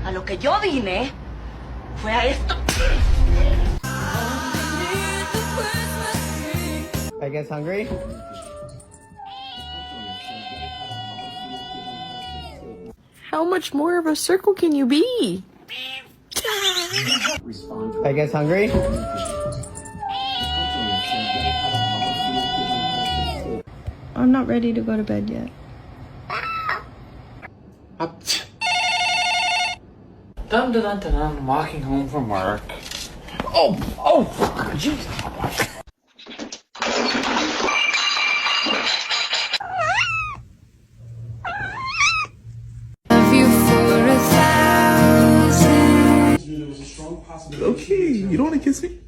A lo que yo vine fue a esto. I guess hungry? How much more of a circle can you be? I guess hungry? I'm not ready to go to bed yet. Dun dun dun dun dun, walking home from work. Oh, jeez. Okay, you don't want to kiss me?